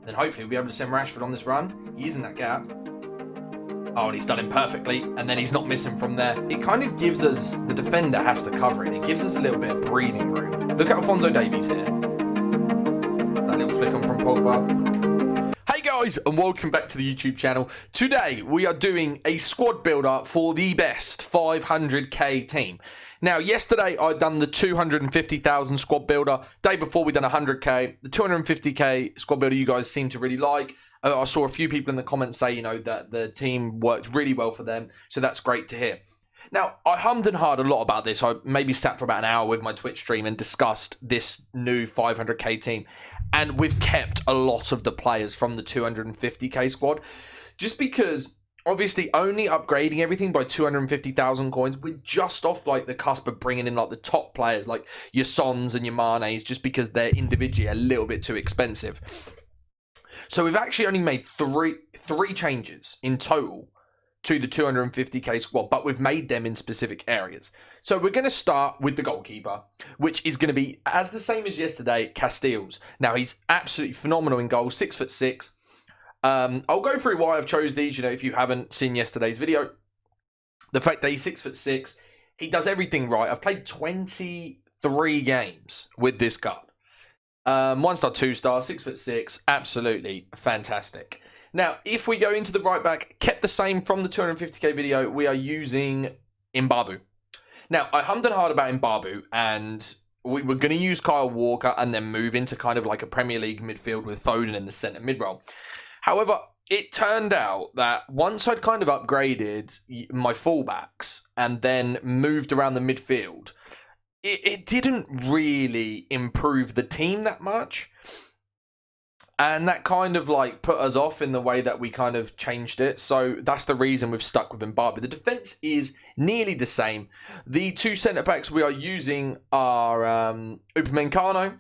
then hopefully we'll be able to send Rashford on this run. He's in that gap. Oh, and he's done him perfectly, and then he's not missing from there. It kind of gives us, the defender has to cover it. It gives us a little bit of breathing room. Look at Alphonso Davies here. That little flick on from Pogba. Hey guys, and welcome back to the YouTube channel. Today, we are doing a squad builder for the best 500k team. Now, yesterday, I'd done the 250,000 squad builder. Day before, we done 100k. The 250k squad builder you guys seem to really like. I saw a few people in the comments say, that the team worked really well for them. So that's great to hear. Now, I hummed and hawed a lot about this. I maybe sat for about an hour with my Twitch stream and discussed this new 500k team. And we've kept a lot of the players from the 250k squad. Just because, obviously, only upgrading everything by 250,000 coins, we're just off like the cusp of bringing in like the top players, like your Sons and your Manes, just because they're individually a little bit too expensive. So we've actually only made three changes in total to the 250k squad, but we've made them in specific areas. So we're going to start with the goalkeeper, which is going to be as the same as yesterday, Castells. Now he's absolutely phenomenal in goal, 6'6". I'll go through why I've chose these. If you haven't seen yesterday's video, the fact that he's 6'6", he does everything right. I've played 23 games with this card. 1-star, 2-star, 6'6", absolutely fantastic. Now, if we go into the right back, kept the same from the 250k video, we are using Mbabu. Now, I hummed and hawed about Mbabu, and we were going to use Kyle Walker and then move into kind of like a Premier League midfield with Foden in the centre mid role. However, it turned out that once I'd kind of upgraded my fullbacks and then moved around the midfield, it didn't really improve the team that much. And that kind of like put us off in the way that we kind of changed it. So that's the reason we've stuck with Mbabu. The defence is nearly the same. The two centre-backs we are using are Upamecano,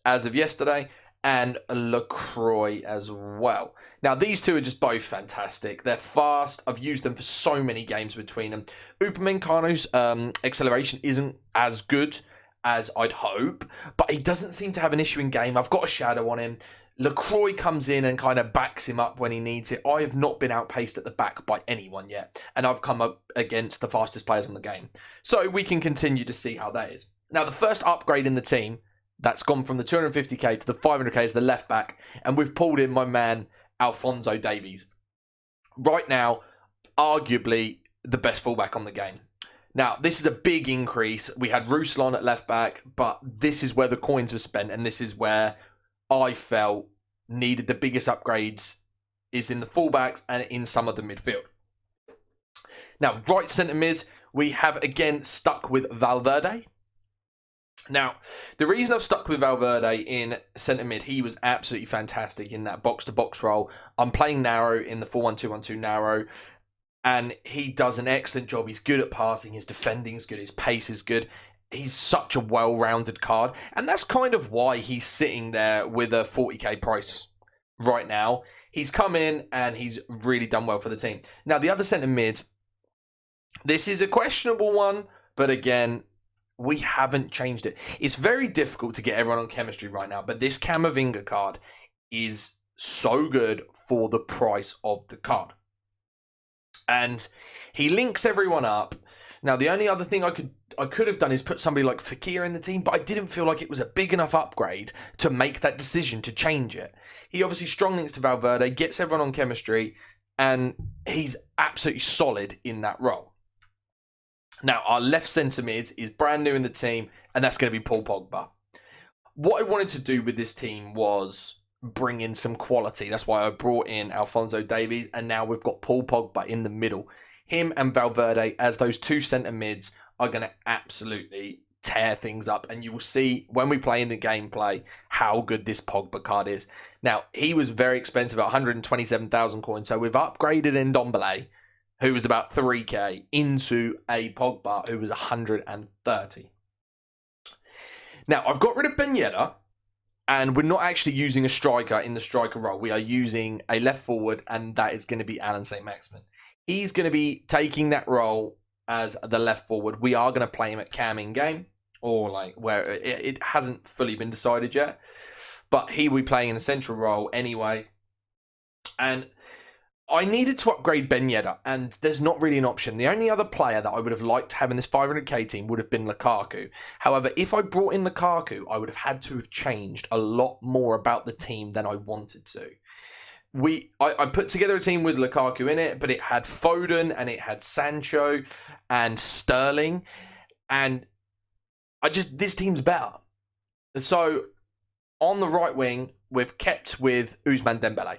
as of yesterday, and Lacroix as well. Now, these two are just both fantastic. They're fast. I've used them for so many games between them. Upamecano's acceleration isn't as good as I'd hope, but he doesn't seem to have an issue in game. I've got a shadow on him. Lacroix comes in and kind of backs him up when he needs it. I have not been outpaced at the back by anyone yet, and I've come up against the fastest players in the game. So we can continue to see how that is. Now, the first upgrade in the team that's gone from the 250k to the 500k is the left back, and we've pulled in my man Alphonso Davies. Right now, arguably the best fullback on the game. Now, this is a big increase. We had Ruslan at left back, but this is where the coins were spent, and this is where I felt needed the biggest upgrades is in the fullbacks and in some of the midfield. Now, right centre mid, we have again stuck with Valverde. Now, the reason I've stuck with Valverde in centre mid, he was absolutely fantastic in that box-to-box role. I'm playing narrow in the 4-1-2-1-2 narrow, and he does an excellent job. He's good at passing, his defending is good, his pace is good. He's such a well-rounded card, and that's kind of why he's sitting there with a 40k price right now. He's come in, and he's really done well for the team. Now, the other centre mid, this is a questionable one, but again, we haven't changed it. It's very difficult to get everyone on chemistry right now, but this Camavinga card is so good for the price of the card. And he links everyone up. Now, the only other thing I could have done is put somebody like Fekir in the team, but I didn't feel like it was a big enough upgrade to make that decision to change it. He obviously strong links to Valverde, gets everyone on chemistry, and he's absolutely solid in that role. Now, our left centre mid is brand new in the team, and that's going to be Paul Pogba. What I wanted to do with this team was bring in some quality. That's why I brought in Alphonso Davies, and now we've got Paul Pogba in the middle. Him and Valverde as those two centre mids are going to absolutely tear things up, and you will see when we play in the gameplay how good this Pogba card is. Now, he was very expensive at 127,000 coins, so we've upgraded Ndombele, who was about 3k, into a Pogba who was 130. Now, I've got rid of Ben Yedder, and we're not actually using a striker in the striker role. We are using a left forward, and that is going to be Alan St-Maximin. He's going to be taking that role as the left forward. We are going to play him at cam in game, or like where it hasn't fully been decided yet. but he will be playing in a central role anyway. And I needed to upgrade Ben Yedder, and there's not really an option. The only other player that I would have liked to have in this 500k team would have been Lukaku. However, if I brought in Lukaku, I would have had to have changed a lot more about the team than I wanted to. I put together a team with Lukaku in it, but it had Foden and it had Sancho and Sterling, and this team's better. So on the right wing, we've kept with Ousmane Dembele.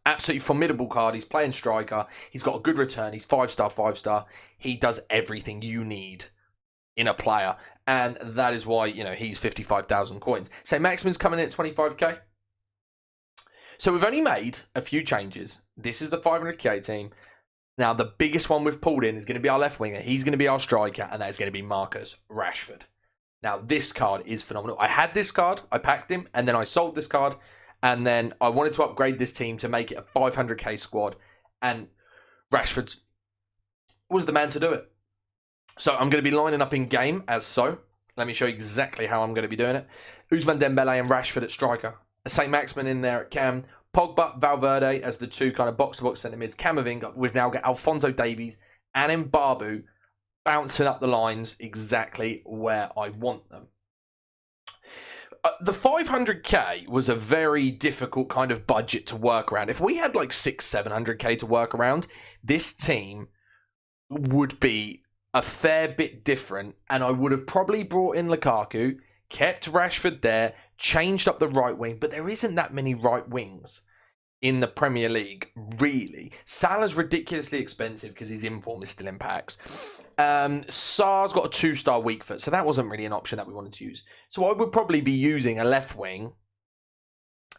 Absolutely formidable card. He's playing striker. He's got a good return. He's 5-star, 5-star. He does everything you need in a player. And that is why, he's 55,000 coins. St. Maximin's coming in at 25k. So we've only made a few changes. This is the 500k team. Now, the biggest one we've pulled in is going to be our left winger. He's going to be our striker, and that is going to be Marcus Rashford. Now, this card is phenomenal. I had this card. I packed him, and then I sold this card. And then I wanted to upgrade this team to make it a 500k squad. And Rashford was the man to do it. So I'm going to be lining up in game as so. Let me show you exactly how I'm going to be doing it. Ousmane Dembele and Rashford at striker. St. Maximin in there at cam. Pogba, Valverde as the two kind of box-to-box centre mids. Camavinga. We've now got Alphonso Davies and Mbabu bouncing up the lines exactly where I want them. The 500k was a very difficult kind of budget to work around. If we had like 600-700k to work around, this team would be a fair bit different, and I would have probably brought in Lukaku, kept Rashford there, changed up the right wing, but there isn't that many right wings in the Premier League, really. Salah's ridiculously expensive because his inform is still in packs. Sar's got a 2-star weak foot, so that wasn't really an option that we wanted to use. So I would probably be using a left wing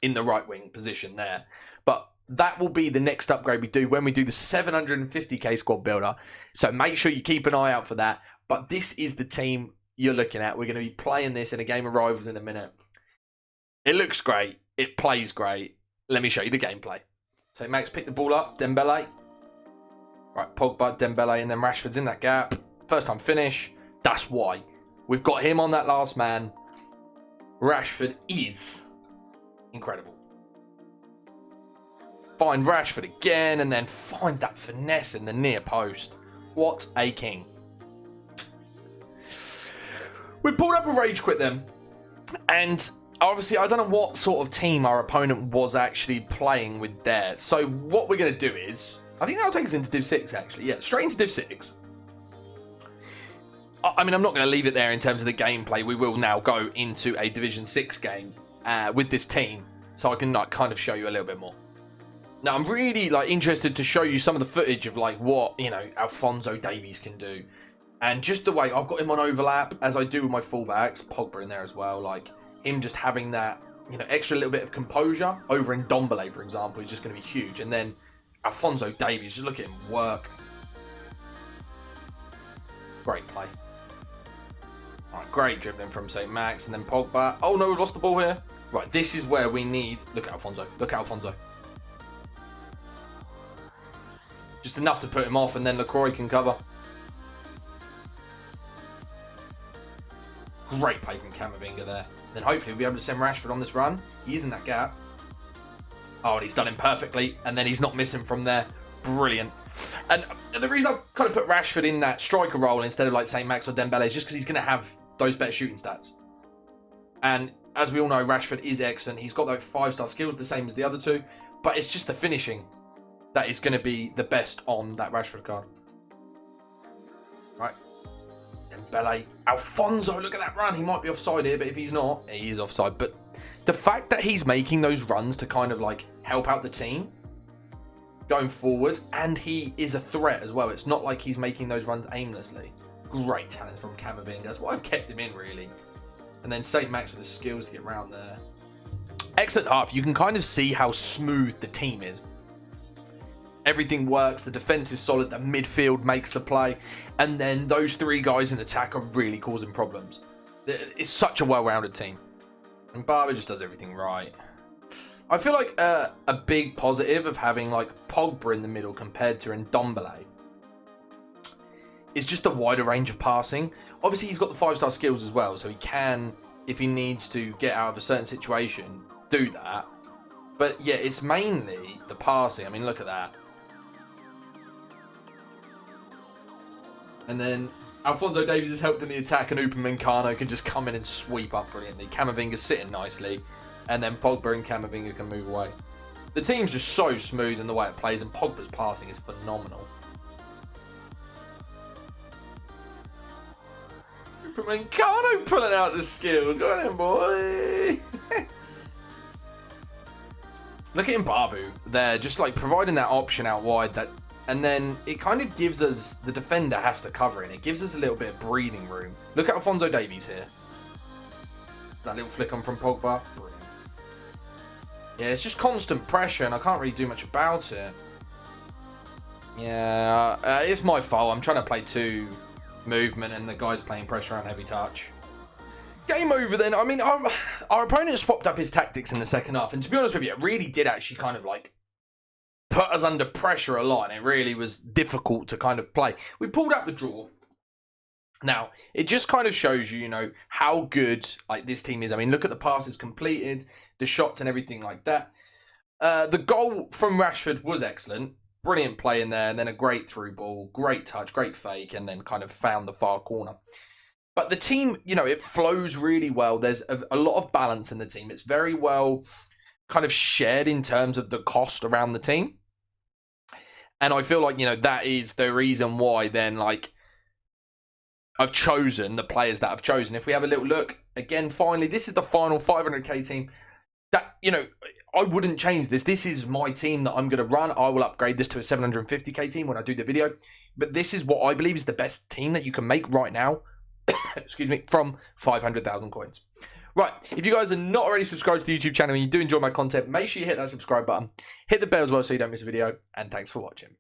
in the right wing position there. But that will be the next upgrade we do when we do the 750k squad builder. So make sure you keep an eye out for that. But this is the team you're looking at. We're going to be playing this in a game of rivals in a minute. It looks great. It plays great. Let me show you the gameplay. So Max pick the ball up. Dembele. Right, Pogba, Dembele, and then Rashford's in that gap. First time finish. That's why. We've got him on that last man. Rashford is incredible. Find Rashford again, and then find that finesse in the near post. What a king. We pulled up a rage quit then. And obviously, I don't know what sort of team our opponent was actually playing with there. So what we're going to do is, I think that'll take us into Div 6, actually. Yeah, straight into Div 6. I mean, I'm not going to leave it there in terms of the gameplay. We will now go into a Division 6 game with this team, so I can kind of show you a little bit more. Now, I'm really interested to show you some of the footage of what Alphonso Davies can do, and just the way I've got him on overlap as I do with my fullbacks. Pogba in there as well, him just having that extra little bit of composure over in Ndombele, for example, is just going to be huge. And then Alphonso Davies, just look at him work. Great play. All right, great dribbling from St. Max, and then Pogba. Oh no, we've lost the ball here. Right, this is where we need. Look at Alphonso. Look at Alphonso. Just enough to put him off, and then LaCroix can cover. Great play from Camavinga there. Then hopefully we'll be able to send Rashford on this run. He's in that gap. Oh, and he's done him perfectly. And then he's not missing from there. Brilliant. And the reason I've kind of put Rashford in that striker role instead of St. Max or Dembele is just because he's going to have those better shooting stats. And as we all know, Rashford is excellent. He's got those 5-star skills, the same as the other two. But it's just the finishing that is going to be the best on that Rashford card. Right. Dembele. Alphonso, look at that run. He might be offside here, but if he's not, he is offside. But the fact that he's making those runs to kind of help out the team going forward, and he is a threat as well. It's not like he's making those runs aimlessly. Great challenge from Camavinga. That's why I've kept him in, really. And then St. Max with the skills to get around there. Excellent half. You can kind of see how smooth the team is. Everything works. The defense is solid. The midfield makes the play. And then those three guys in attack are really causing problems. It's such a well-rounded team. And Barber just does everything right. I feel like a big positive of having Pogba in the middle compared to Ndombele is just a wider range of passing. Obviously, he's got the 5-star skills as well, so he can if he needs to get out of a certain situation, do that. But yeah, it's mainly the passing. I mean, look at that. And then Alphonso Davies has helped in the attack, and Upamecano can just come in and sweep up brilliantly. Camavinga's sitting nicely, and then Pogba and Camavinga can move away. The team's just so smooth in the way it plays, and Pogba's passing is phenomenal. Upamecano pulling out the skills. Go on in, boy. Look at Mbabu there, just like providing that option out wide. And then it kind of gives us, the defender has to cover it. It gives us a little bit of breathing room. Look at Alphonso Davies here. That little flick on from Pogba. Brilliant. Yeah, it's just constant pressure, and I can't really do much about it. Yeah, it's my fault. I'm trying to play two movement, and the guy's playing pressure on heavy touch. Game over then. I mean, our opponent swapped up his tactics in the second half, and to be honest with you, it really did actually kind of like put us under pressure a lot, and it really was difficult to kind of play. We pulled out the draw. Now, it just kind of shows you, you know, how good like this team is. I mean, look at the passes completed, the shots and everything like that. The goal from Rashford was excellent. Brilliant play in there, and then a great through ball, great touch, great fake, and then kind of found the far corner. But the team, you know, it flows really well. There's a lot of balance in the team. It's very well kind of shared in terms of the cost around the team. And I feel like, you know, that is the reason why then, like, I've chosen the players that I've chosen. If we have a little look, again, finally, this is the final 500k team. That, you know, I wouldn't change this. This is my team that I'm going to run. I will upgrade this to a 750k team when I do the video. But this is what I believe is the best team that you can make right now. Excuse me, from 500,000 coins. Right, if you guys are not already subscribed to the YouTube channel and you do enjoy my content, make sure you hit that subscribe button. Hit the bell as well so you don't miss a video. And thanks for watching.